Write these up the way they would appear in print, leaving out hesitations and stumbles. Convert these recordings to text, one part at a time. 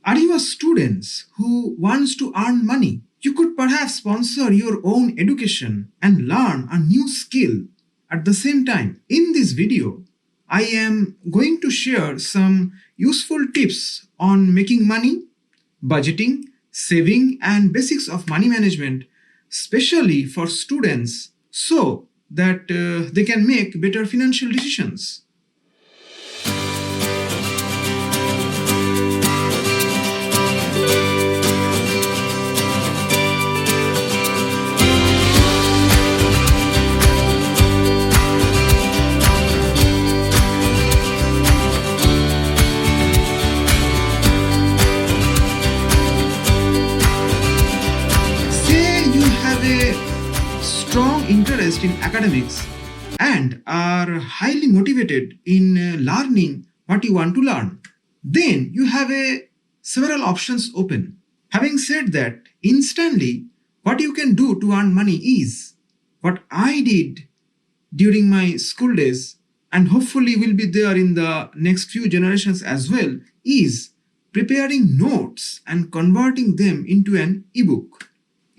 Are you a student who wants to earn money? You could perhaps sponsor your own education and learn a new skill at the same time. In this video, I am going to share some useful tips on making money, budgeting, saving, and basics of money management, especially for students, so that they can make better financial decisions. Strong interest in academics and are highly motivated in learning what you want to learn. Then you have several options open. Having said that, instantly what you can do to earn money is what I did during my school days, and hopefully will be there in the next few generations as well, is preparing notes and converting them into an ebook.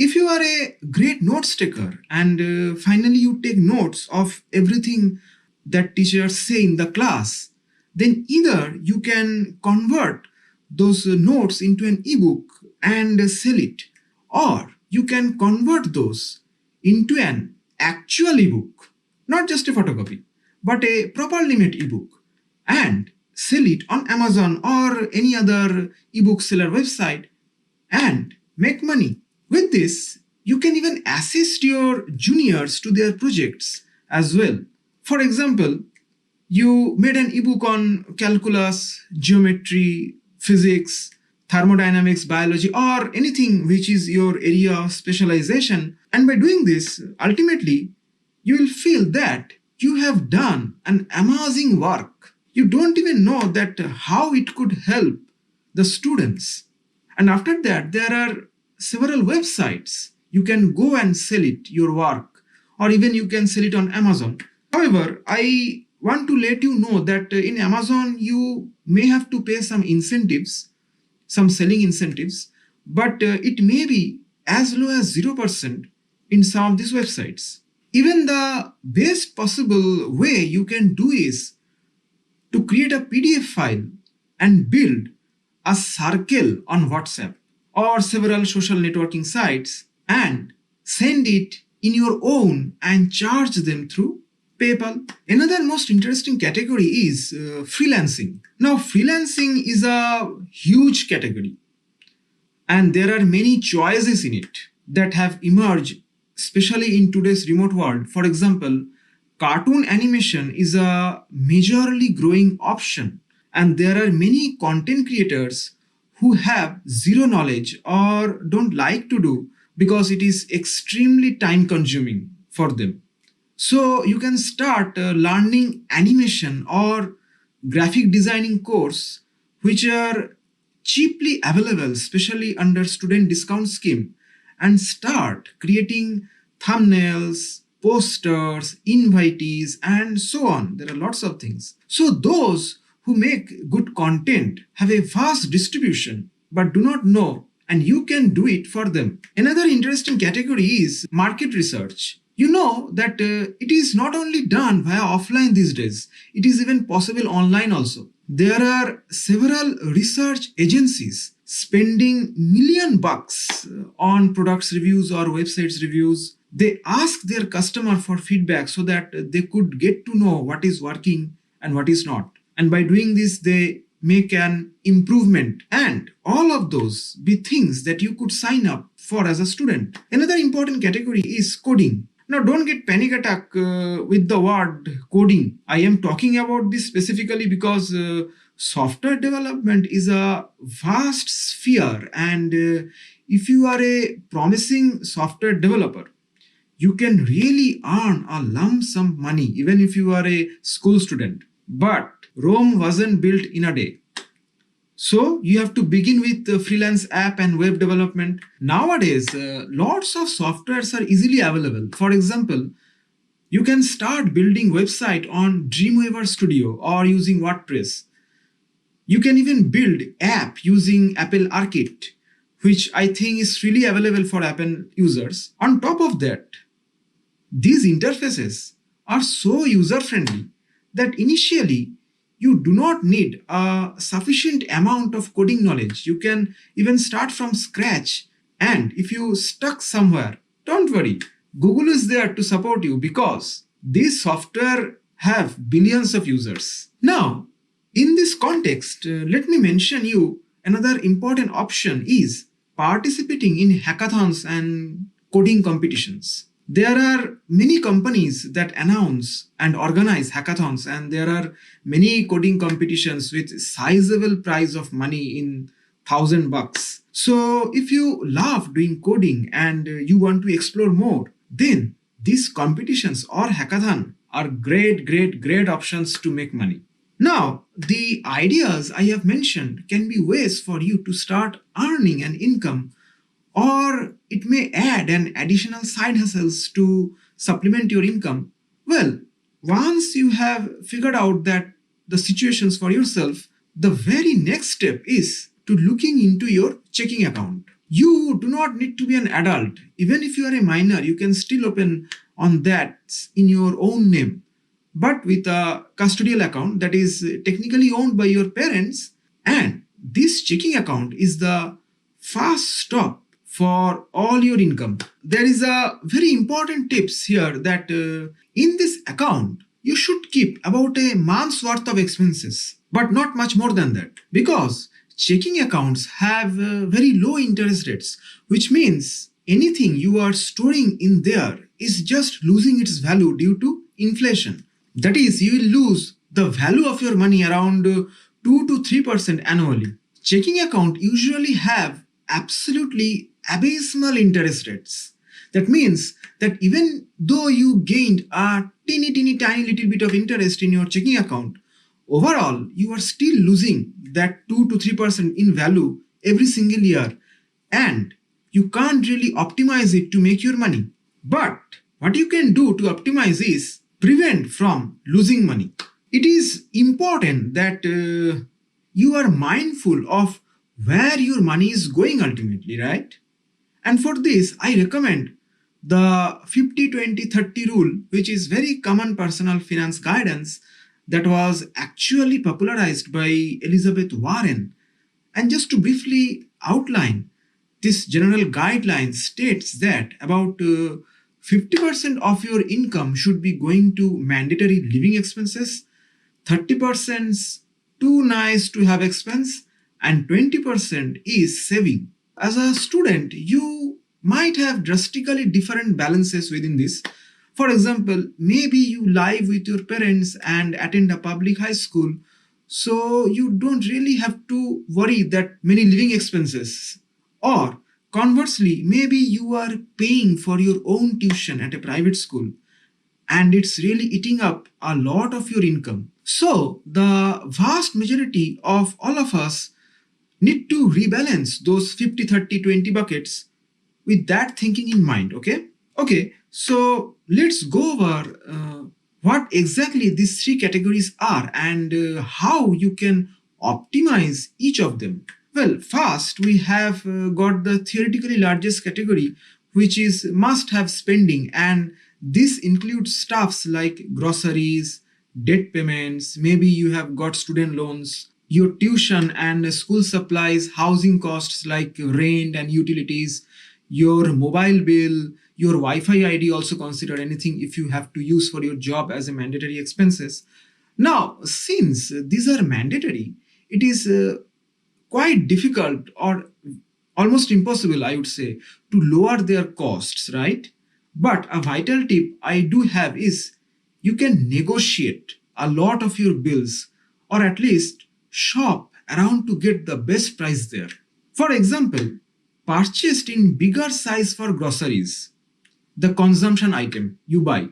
If you are a great notes taker and finally you take notes of everything that teachers say in the class, then either you can convert those notes into an ebook and sell it, or you can convert those into an actual ebook, not just a photocopy, but a properly made ebook, and sell it on Amazon or any other ebook seller website and make money. With this, you can even assist your juniors to their projects as well. For example, you made an ebook on calculus, geometry, physics, thermodynamics, biology, or anything which is your area of specialization. And by doing this, ultimately, you will feel that you have done an amazing work. You don't even know that how it could help the students. And after that, there are several websites you can go and sell it, your work, or even you can sell it on Amazon. However, I want to let you know that in Amazon you may have to pay some incentives, some selling incentives, but it may be as low as 0% in some of these websites. Even the best possible way you can do is to create a PDF file and build a circle on WhatsApp or several social networking sites and send it in your own and charge them through PayPal. Another most interesting category is freelancing. Now, freelancing is a huge category and there are many choices in it that have emerged, especially in today's remote world. For example, cartoon animation is a majorly growing option, and there are many content creators who have zero knowledge or don't like to do because it is extremely time consuming for them. So you can start learning animation or graphic designing course which are cheaply available, especially under student discount scheme, and start creating thumbnails, posters, invitees, and so on. There are lots of things. So those who make good content have a vast distribution but do not know, and you can do it for them. Another interesting category is market research. You know that it is not only done via offline these days, it is even possible online also. There are several research agencies spending $1,000,000 on products reviews or websites reviews. They ask their customer for feedback so that they could get to know what is working and what is not. And by doing this, they make an improvement, and all of those be things that you could sign up for as a student. Another important category is coding. Now, don't get panic attack with the word coding. I am talking about this specifically because software development is a vast sphere, and if you are a promising software developer, you can really earn a lump sum money even if you are a school student. But Rome wasn't built in a day. So you have to begin with the freelance app and web development. Nowadays, lots of softwares are easily available. For example, you can start building website on Dreamweaver Studio or using WordPress. You can even build app using Apple Arcade, which I think is freely available for Apple users. On top of that, these interfaces are so user friendly that initially you do not need a sufficient amount of coding knowledge. You can even start from scratch. And if you stuck somewhere, don't worry. Google is there to support you because this software have billions of users. Now, in this context, let me mention you another important option is participating in hackathons and coding competitions. There are many companies that announce and organize hackathons, and there are many coding competitions with sizable prize of money in $1,000. So if you love doing coding and you want to explore more, then these competitions or hackathon are great options to make money. Now, the ideas I have mentioned can be ways for you to start earning an income, or it may add an additional side hustles to supplement your income. Well, once you have figured out that the situations for yourself, the very next step is to looking into your checking account. You do not need to be an adult. Even if you are a minor, you can still open on that in your own name, but with a custodial account that is technically owned by your parents. And this checking account is the first stop for all your income. There is a very important tips here that in this account you should keep about a month's worth of expenses, but not much more than that, because checking accounts have very low interest rates, which means anything you are storing in there is just losing its value due to inflation. That is, you will lose the value of your money around 2 to 3% annually. Checking account usually have absolutely abysmal interest rates. That means that even though you gained a teeny tiny little bit of interest in your checking account, overall you are still losing that 2 to 3% in value every single year, and you can't really optimize it to make your money. But what you can do to optimize is prevent from losing money. It is important that you are mindful of where your money is going ultimately, right? And for this, I recommend the 50-20-30 rule, which is very common personal finance guidance that was actually popularized by Elizabeth Warren. And just to briefly outline, this general guideline states that about 50% of your income should be going to mandatory living expenses, 30% too nice to have expense, and 20% is saving. As a student, you might have drastically different balances within this. For example, maybe you live with your parents and attend a public high school, so you don't really have to worry that many living expenses. Or conversely, maybe you are paying for your own tuition at a private school and it's really eating up a lot of your income. So, the vast majority of all of us need to rebalance those 50-30-20 buckets with that thinking in mind, okay? Okay, so let's go over what exactly these three categories are and how you can optimize each of them. Well, first we have got the theoretically largest category, which is must have spending, and this includes stuffs like groceries, debt payments, maybe you have got student loans, your tuition and school supplies, housing costs like rent and utilities, your mobile bill, your Wi-Fi ID, also consider anything if you have to use for your job as a mandatory expenses. Now, since these are mandatory, it is quite difficult or almost impossible, I would say, to lower their costs, right? But a vital tip I do have is you can negotiate a lot of your bills, or at least shop around to get the best price there. For example, purchased in bigger size for groceries, the consumption item you buy.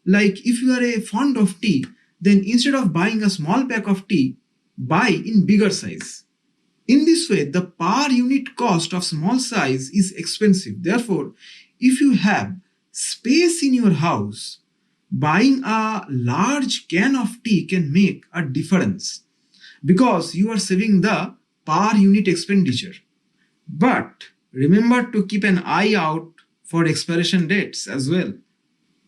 Like if you are a fond of tea, then instead of buying a small pack of tea, buy in bigger size. In this way, the per unit cost of small size is expensive. Therefore, if you have space in your house, buying a large can of tea can make a difference. because you are saving the per unit expenditure. But remember to keep an eye out for expiration dates as well.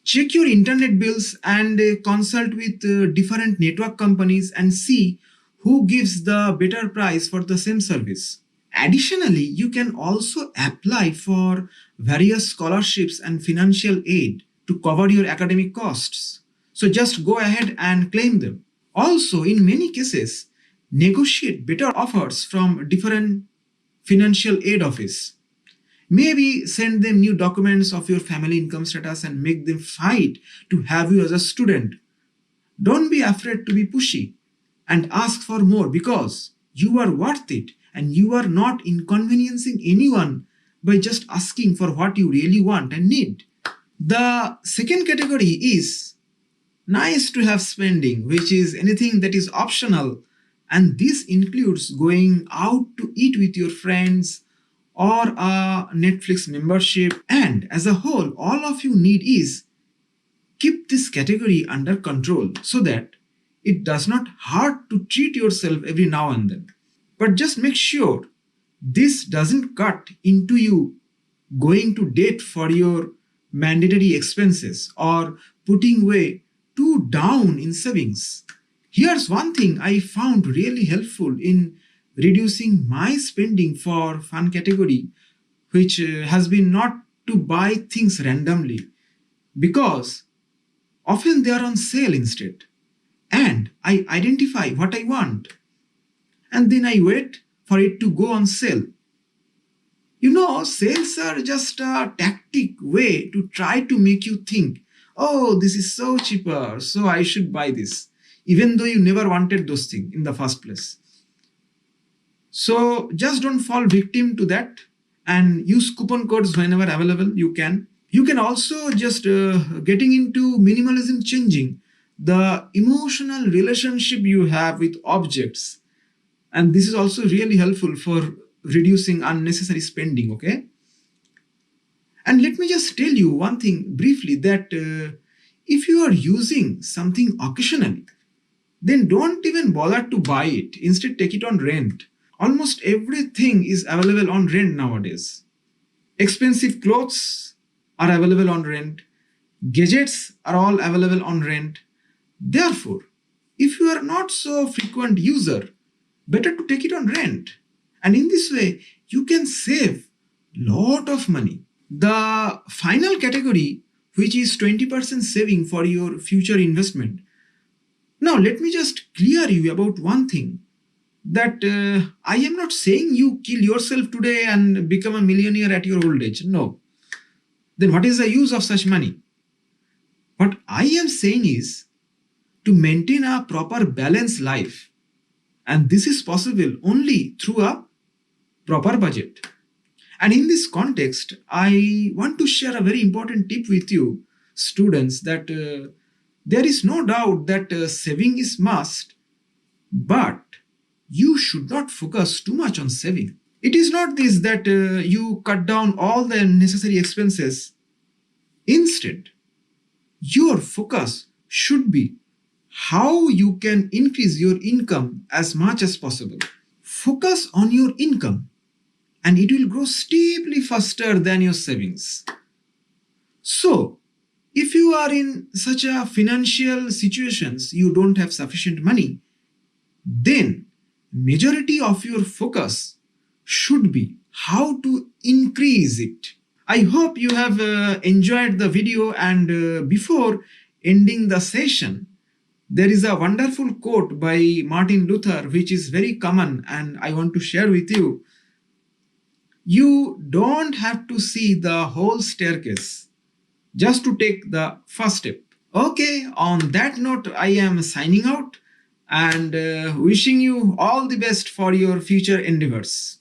Check your internet bills and consult with different network companies and see who gives the better price for the same service. Additionally, you can also apply for various scholarships and financial aid to cover your academic costs. So just go ahead and claim them. Also, in many cases, negotiate better offers from different financial aid office. Maybe send them new documents of your family income status and make them fight to have you as a student. Don't be afraid to be pushy and ask for more because you are worth it and you are not inconveniencing anyone by just asking for what you really want and need. The second category is nice to have spending, which is anything that is optional, and this includes going out to eat with your friends or a Netflix membership. And as a whole, all of you need is keep this category under control so that it does not hurt to treat yourself every now and then. But just make sure this doesn't cut into you going to debt for your mandatory expenses or putting way too down in savings. Here's one thing I found really helpful in reducing my spending for fun category, which has been not to buy things randomly because often they are on sale instead. And I identify what I want and then I wait for it to go on sale. You know, sales are just a tactic way to try to make you think, oh, this is so cheaper, so I should buy this, even though you never wanted those things in the first place. So just don't fall victim to that and use coupon codes whenever available you can. You can also just getting into minimalism, changing the emotional relationship you have with objects. And this is also really helpful for reducing unnecessary spending, okay? And let me just tell you one thing briefly that if you are using something occasionally, then don't even bother to buy it. Instead, take it on rent. Almost everything is available on rent nowadays. Expensive clothes are available on rent. Gadgets are all available on rent. Therefore, if you are not so frequent user, better to take it on rent. And in this way, you can save lot of money. The final category, which is 20% saving for your future investment. Now, let me just clear you about one thing that I am not saying you kill yourself today and become a millionaire at your old age. No. Then what is the use of such money? What I am saying is to maintain a proper balanced life. And this is possible only through a proper budget. And in this context, I want to share a very important tip with you, students, that there is no doubt that saving is must, but you should not focus too much on saving. It is not this that you cut down all the necessary expenses. Instead, your focus should be how you can increase your income as much as possible. Focus on your income and it will grow steeply faster than your savings. So, if you are in such a financial situations you don't have sufficient money, then majority of your focus should be how to increase it. I hope you have enjoyed the video, and before ending the session, there is a wonderful quote by Martin Luther which is very common and I want to share with you. You don't have to see the whole staircase just to take the first step. Okay, on that note, I am signing out and wishing you all the best for your future endeavors.